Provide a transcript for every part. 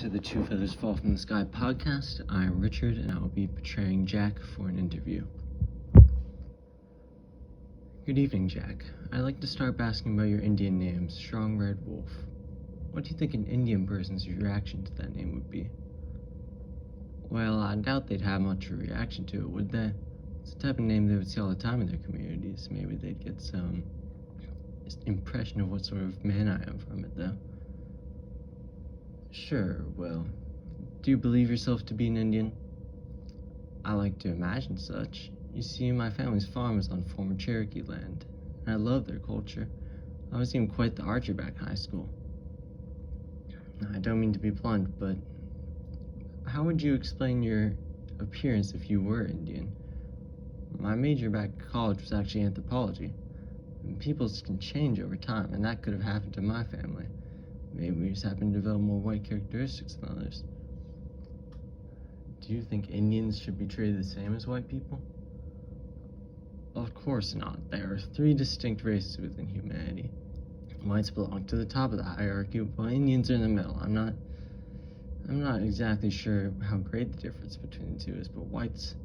to the Two Feathers Fall from the Sky podcast. I'm Richard, and I will be portraying Jack for an interview. Good evening, Jack. I'd like to start by asking about your Indian name, Strong Red Wolf. What do you think an Indian person's reaction to that name would be? Well, I doubt they'd have much of a reaction to it, would they? It's the type of name they would see all the time in their communities. Maybe they'd get some impression of what sort of man I am from it, though. Sure, well, do you believe yourself to be an Indian? I like to imagine such. You see, my family's farm is on former Cherokee land, and I love their culture. I was even quite the archer back in high school. I don't mean to be blunt, but how would you explain your appearance if you were Indian? My major back at college was actually anthropology, and peoples can change over time, and that could have happened to my family. Maybe we just happen to develop more white characteristics than others. Do you think Indians should be treated the same as white people? Of course not. There are three distinct races within humanity. Whites belong to the top of the hierarchy, while Indians are in the middle. I'm not exactly sure how great the difference between the two is, but whites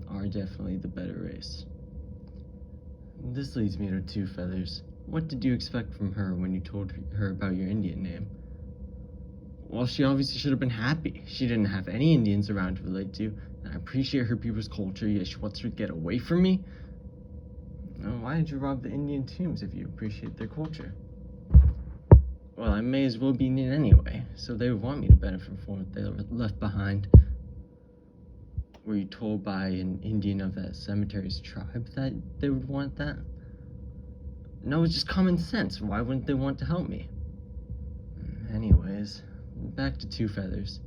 are definitely the better race. This leads me to Two Feathers. What did you expect from her when you told her about your Indian name? Well, she obviously should have been happy. She didn't have any Indians around to relate to, and I appreciate her people's culture, yet she wants her to get away from me? Well, why did you rob the Indian tombs if you appreciate their culture? Well, I may as well be Indian anyway, so they would want me to benefit from what they left behind. Were you told by an Indian of that cemetery's tribe that they would want that? No, it's just common sense. Why wouldn't they want to help me? Anyways, back to Two Feathers.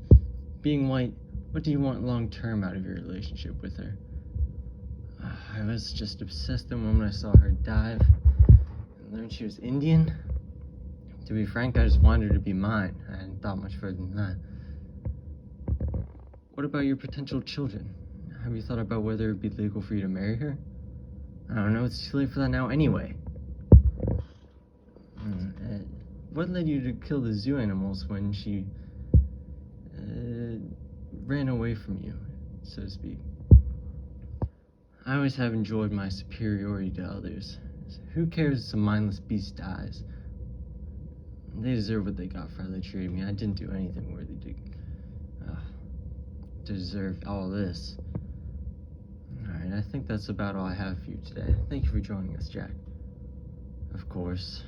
Being white, what do you want long-term out of your relationship with her? I was just obsessed the moment I saw her dive and learned she was Indian. To be frank, I just wanted her to be mine. I hadn't thought much further than that. What about your potential children? Have you thought about whether it would be legal for you to marry her? I don't know, it's too late for that now anyway. What led you to kill the zoo animals when she ran away from you, so to speak? I always have enjoyed my superiority to others. Who cares if some mindless beast dies? They deserve what they got for how they treated me. I didn't do anything worthy to deserve all this. Alright, I think that's about all I have for you today. Thank you for joining us, Jack. Of course.